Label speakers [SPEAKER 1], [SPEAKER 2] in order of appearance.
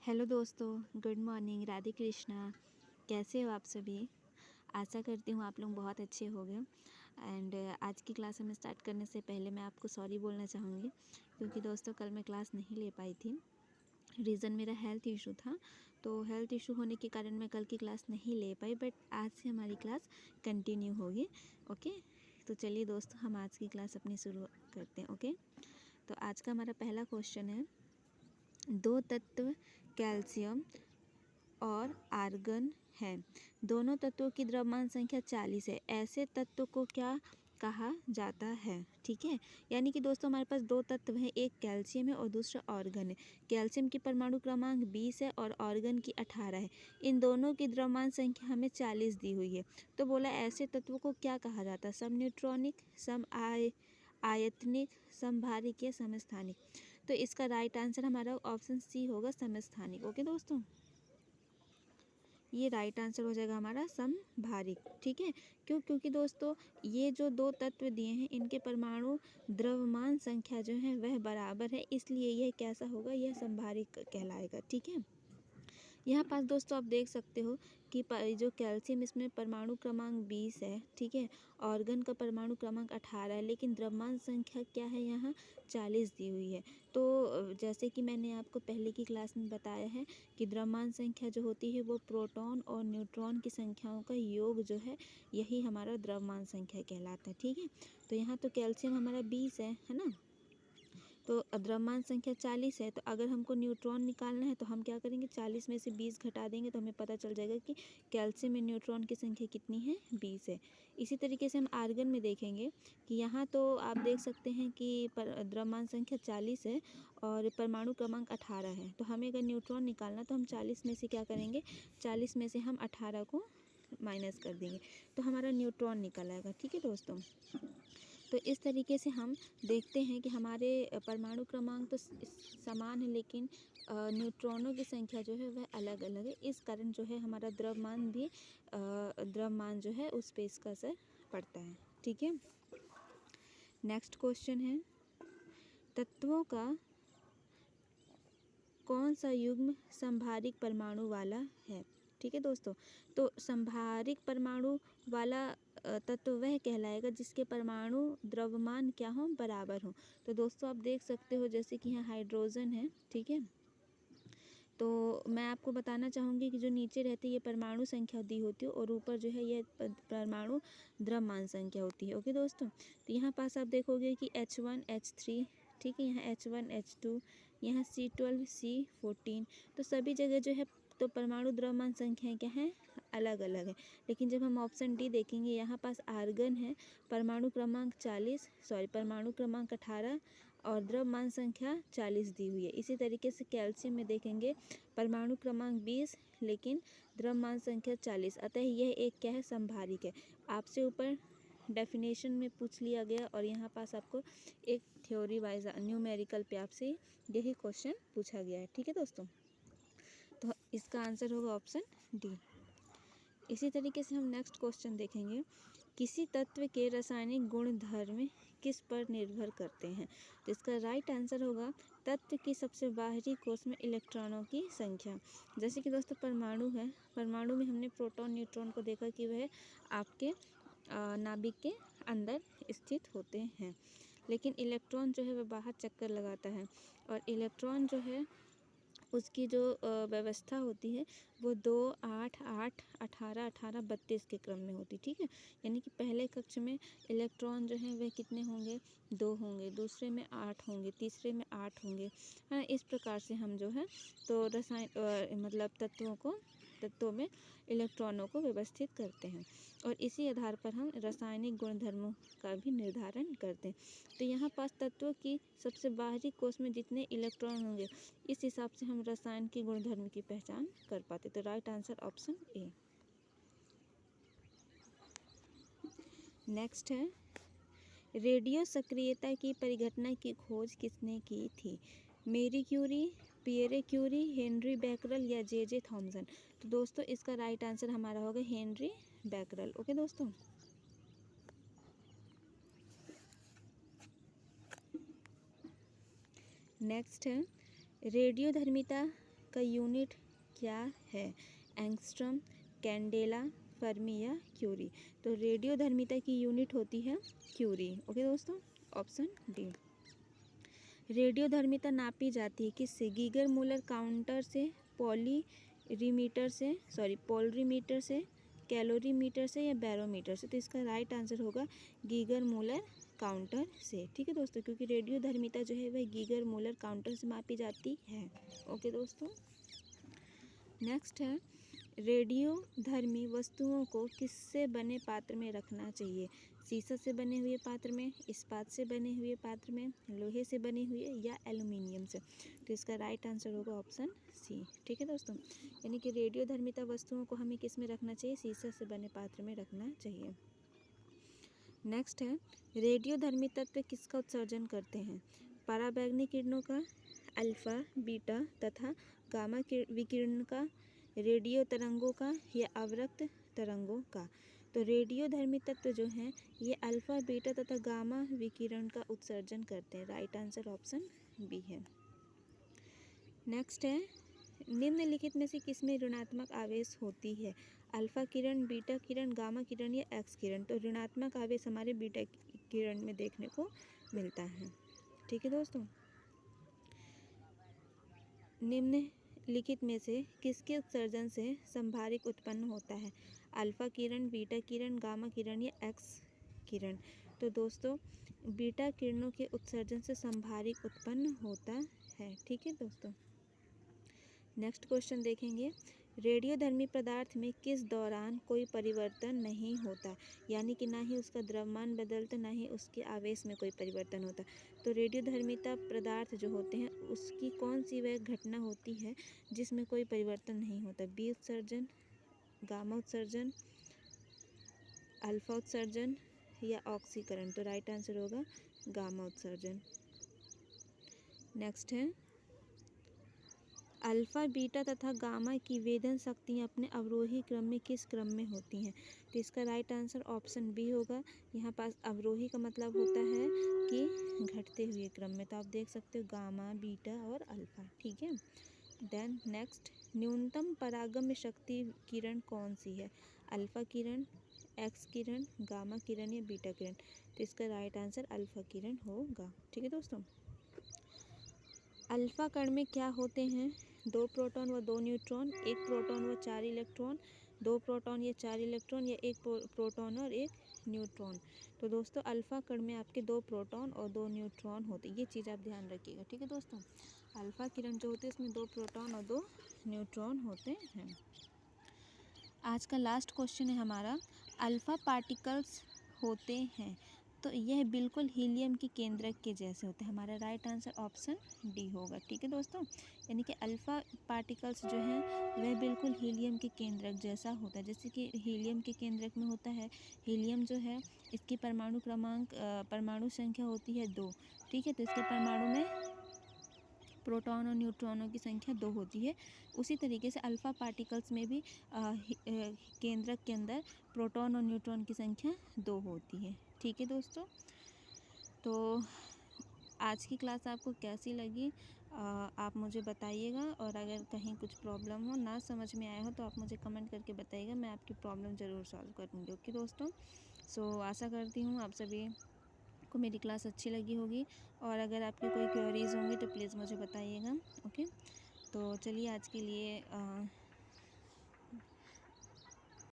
[SPEAKER 1] Hello दोस्तों, good morning, Radhe Krishna. कैसे हो आप सभी? आशा करती हूँ आप लोग बहुत अच्छे होंगे। एंड आज की क्लास हमें स्टार्ट करने से पहले मैं आपको सॉरी बोलना चाहूँगी, क्योंकि दोस्तों कल मैं क्लास नहीं ले पाई थी। रीज़न मेरा हेल्थ इशू था, तो हेल्थ इशू होने के कारण मैं कल की क्लास नहीं ले पाई। बट आज से हमारी क्लास कंटिन्यू होगी। ओके, तो चलिए दोस्तों हम आज की क्लास अपनी शुरू करते हैं। ओके, तो आज का हमारा पहला क्वेश्चन है, दो तत्व कैल्शियम और आर्गन है। दोनों तत्वों की द्रव्यमान संख्या 40 है। ऐसे तत्व को क्या कहा जाता है? ठीक है, यानी कि दोस्तों हमारे पास दो तत्व हैं, एक कैल्शियम है और दूसरा ऑर्गन है। कैल्शियम की परमाणु क्रमांक 20 है और ऑर्गन की 18 है। इन दोनों की द्रव्यमान संख्या हमें 40 दी हुई है। तो बोला ऐसे तत्वों को क्या कहा जाता है? सम न्यूट्रॉनिक, सम आयतनिक, समभारिक या समस्थानिक। तो इसका राइट आंसर हमारा ऑप्शन सी होगा, समस्थानिक। ओके दोस्तों, ये राइट आंसर हो जाएगा हमारा समभारिक। ठीक है, क्योंकि दोस्तों ये जो दो तत्व दिए हैं इनके परमाणु द्रव्यमान संख्या जो है वह बराबर है, इसलिए यह कैसा होगा? यह समभारिक कहलाएगा। ठीक है, यहाँ पास दोस्तों आप देख सकते हो कि जो कैल्शियम इसमें परमाणु क्रमांक 20 है। ठीक है, ऑर्गन का परमाणु क्रमांक 18 है, लेकिन द्रव्यमान संख्या क्या है? यहाँ 40 दी हुई है। तो जैसे कि मैंने आपको पहले की क्लास में बताया है कि द्रव्यमान संख्या जो होती है वो प्रोटॉन और न्यूट्रॉन की संख्याओं का योग जो है यही हमारा द्रव्यमान संख्या कहलाता है। ठीक है, तो यहाँ तो कैल्शियम हमारा 20 है ना, तो द्रव्यमान संख्या 40 है। तो अगर हमको न्यूट्रॉन निकालना है तो हम क्या करेंगे? 40 में से 20 घटा देंगे तो हमें पता चल जाएगा कि कैल्शियम में न्यूट्रॉन की संख्या कितनी है? 20 है। इसी तरीके से हम आर्गन में देखेंगे कि यहाँ तो आप देख सकते हैं कि द्रव्यमान संख्या 40 है और परमाणु क्रमांक 18 है। तो हमें अगर न्यूट्रॉन निकालना तो हम 40 में से क्या करेंगे? 40 में से हम 18 को माइनस कर देंगे तो हमारा न्यूट्रॉन निकल आएगा। ठीक है दोस्तों, तो इस तरीके से हम देखते हैं कि हमारे परमाणु क्रमांक तो समान है, लेकिन न्यूट्रॉनों की संख्या जो है वह अलग अलग है। इस कारण जो है हमारा द्रव्यमान जो है उस पर इसका असर पड़ता है। ठीक है, नेक्स्ट क्वेश्चन है, तत्वों का कौन सा युग्म समभारिक परमाणु वाला है? ठीक है दोस्तों, तो समभारिक परमाणु वाला तत्व वह कहलाएगा जिसके परमाणु द्रव्यमान क्या हो? बराबर हो। तो दोस्तों आप देख सकते हो जैसे कि यहाँ हाइड्रोजन है। ठीक है, तो मैं आपको बताना चाहूँगी कि जो नीचे रहती है ये परमाणु संख्या दी होती है और ऊपर जो है ये परमाणु द्रव्यमान संख्या होती है। ओके दोस्तों, तो यहाँ पास आप देखोगे कि H1 H3, ठीक है, यहाँ H1 H2, यहाँ C12 C14, तो सभी जगह जो है तो परमाणु द्रव्यमान संख्याएँ क्या हैं? अलग अलग है। लेकिन जब हम ऑप्शन डी देखेंगे यहाँ पास आर्गन है, परमाणु क्रमांक 18 और द्रव्यमान संख्या 40 दी हुई है। इसी तरीके से कैल्शियम में देखेंगे परमाणु क्रमांक 20 लेकिन द्रव्यमान संख्या 40, अतः यह एक क्या है? समभारिक है। आपसे ऊपर डेफिनेशन में पूछ लिया गया और यहाँ पास आपको एक थ्योरी वाइज न्यूमेरिकल पे आपसे यही क्वेश्चन पूछा गया है। ठीक है दोस्तों, तो इसका आंसर होगा ऑप्शन डी। इसी तरीके से हम नेक्स्ट क्वेश्चन देखेंगे, किसी तत्व के रासायनिक गुणधर्म किस पर निर्भर करते हैं? तो इसका राइट आंसर होगा तत्व की सबसे बाहरी कोश में इलेक्ट्रॉनों की संख्या। जैसे कि दोस्तों परमाणु है, परमाणु में हमने प्रोटॉन न्यूट्रॉन को देखा कि वह आपके नाभिक के अंदर स्थित होते हैं, लेकिन इलेक्ट्रॉन जो है वह बाहर चक्कर लगाता है और इलेक्ट्रॉन जो है उसकी जो व्यवस्था होती है वो 2 8 8 18 18 32 के क्रम में होती। ठीक है, यानी कि पहले कक्ष में इलेक्ट्रॉन जो है वह कितने होंगे? 2 होंगे, दूसरे में 8 होंगे, तीसरे में 8 होंगे। हाँ, इस प्रकार से हम जो है तो मतलब तत्वों में इलेक्ट्रॉनों को व्यवस्थित करते हैं और इसी आधार पर हम रासायनिक गुणधर्मों का भी निर्धारण करते हैं। तो यहाँ पास तत्वों की सबसे बाहरी कोश में जितने इलेक्ट्रॉन होंगे इस हिसाब से हम रसायन के गुणधर्म की पहचान कर पाते। तो right answer option A. Next है, रेडियो सक्रियता की परिघटना की खोज किसने की थी? Marie Curie, Pierre Curie, Henri Becquerel या जे थॉमसन? तो दोस्तों इसका राइट आंसर हमारा होगा हेनरी बैकरल। ओके दोस्तों, नेक्स्ट है, रेडियोधर्मिता का यूनिट क्या है? एंगस्ट्रम, कैंडेला, फर्मी या क्यूरी? तो रेडियोधर्मिता की यूनिट होती है क्यूरी। ओके दोस्तों, ऑप्शन डी। रेडियोधर्मिता नापी जाती है किससे? गीगर मूलर काउंटर से, पोलरीमीटर से, कैलोरीमीटर से या बैरोमीटर से? तो इसका राइट आंसर होगा गीगर मूलर काउंटर से। ठीक है दोस्तों, क्योंकि रेडियोधर्मिता जो है वह गीगर मूलर काउंटर से मापी जाती है। ओके दोस्तों, नेक्स्ट है रेडियोधर्मी वस्तुओं को किससे बने पात्र में रखना चाहिए? शीशा से बने हुए पात्र में, इस्पात से बने हुए पात्र में, लोहे से बने हुए या एल्युमिनियम से? तो इसका राइट आंसर होगा ऑप्शन सी। ठीक है दोस्तों, यानी कि रेडियोधर्मिता वस्तुओं को हमें किस में रखना चाहिए? शीशा से बने पात्र में रखना चाहिए। नेक्स्ट है रेडियोधर्मी तत्व किसका उत्सर्जन करते हैं? पराबैंगनी किरणों का, अल्फा, बीटा तथा गामा विकिरण का, रेडियो तरंगों का या अवरक्त तरंगों का? तो रेडियोधर्मी तत्व जो हैं ये अल्फा, बीटा तथा गामा विकिरण का उत्सर्जन करते हैं। राइट आंसर ऑप्शन बी है। नेक्स्ट है निम्नलिखित में से किसमें ऋणात्मक आवेश होती है? अल्फा किरण, बीटा किरण, गामा किरण या एक्स किरण? तो ऋणात्मक आवेश हमारे बीटा किरण में देखने को मिलता है। ठीक है दोस्तों, निम्नलिखित में से किसके उत्सर्जन से संभारिक उत्पन्न होता है? अल्फा किरण, बीटा किरण, गामा किरण या एक्स किरण? तो दोस्तों बीटा किरणों के उत्सर्जन से संभारिक उत्पन्न होता है। ठीक है दोस्तों, नेक्स्ट क्वेश्चन देखेंगे। रेडियोधर्मी पदार्थ में किस दौरान कोई परिवर्तन नहीं होता? यानी कि ना ही उसका द्रव्यमान बदलता, ना ही उसके आवेश में कोई परिवर्तन होता। तो रेडियोधर्मिता पदार्थ जो होते हैं उसकी कौन सी वह घटना होती है जिसमें कोई परिवर्तन नहीं होता? बी उत्सर्जन, गामा उत्सर्जन, अल्फा उत्सर्जन या ऑक्सीकरण? तो राइट आंसर होगा गामा उत्सर्जन। नेक्स्ट है अल्फा, बीटा तथा गामा की वेदन शक्तियाँ अपने अवरोही क्रम में किस क्रम में होती हैं? तो इसका राइट आंसर ऑप्शन बी होगा। यहाँ पास अवरोही का मतलब होता है कि घटते हुए क्रम में। तो आप देख सकते हो गामा, बीटा और अल्फा। ठीक है, देन नेक्स्ट न्यूनतम परागम्य शक्ति किरण कौन सी है? अल्फा किरण, एक्स किरण, गामा किरण या बीटा किरण? तो इसका राइट आंसर अल्फा किरण होगा। ठीक है दोस्तों, अल्फा कण में क्या होते हैं? 2 प्रोटॉन व 2 न्यूट्रॉन, 1 प्रोटॉन व 4 इलेक्ट्रॉन, 2 प्रोटॉन या 4 इलेक्ट्रॉन या 1 प्रोटॉन और 1 न्यूट्रॉन? तो दोस्तों अल्फा कण में आपके 2 प्रोटॉन और 2 न्यूट्रॉन होते हैं। ये चीज़ आप ध्यान रखिएगा। ठीक है दोस्तों, अल्फा किरण जो होती है उसमें 2 प्रोटॉन और 2 न्यूट्रॉन होते हैं। आज का लास्ट क्वेश्चन है हमारा, अल्फा पार्टिकल्स होते हैं तो यह बिल्कुल हीलियम की केंद्रक के जैसे होते हैं। हमारा राइट आंसर ऑप्शन डी होगा। ठीक है दोस्तों, यानी कि अल्फा पार्टिकल्स जो हैं वह बिल्कुल हीलियम के केंद्रक जैसा होता है। जैसे कि हीलियम के केंद्रक में होता है, हीलियम जो है इसकी परमाणु संख्या होती है 2। ठीक है, तो इसके परमाणु में प्रोटॉन और न्यूट्रॉनों की संख्या 2 होती है। उसी तरीके से अल्फा पार्टिकल्स में भी केंद्रक के अंदर प्रोटॉन और न्यूट्रॉन की संख्या 2 होती है। ठीक है दोस्तों, तो आज की क्लास आपको कैसी लगी आप मुझे बताइएगा, और अगर कहीं कुछ प्रॉब्लम हो, ना समझ में आया हो, तो आप मुझे कमेंट करके बताइएगा। मैं आपकी प्रॉब्लम ज़रूर सॉल्व करूँगी। ओके दोस्तों, सो आशा करती हूँ आप सभी को मेरी क्लास अच्छी लगी होगी, और अगर आपकी कोई क्वेरीज होंगी तो प्लीज़ मुझे बताइएगा। ओके, तो चलिए आज के लिए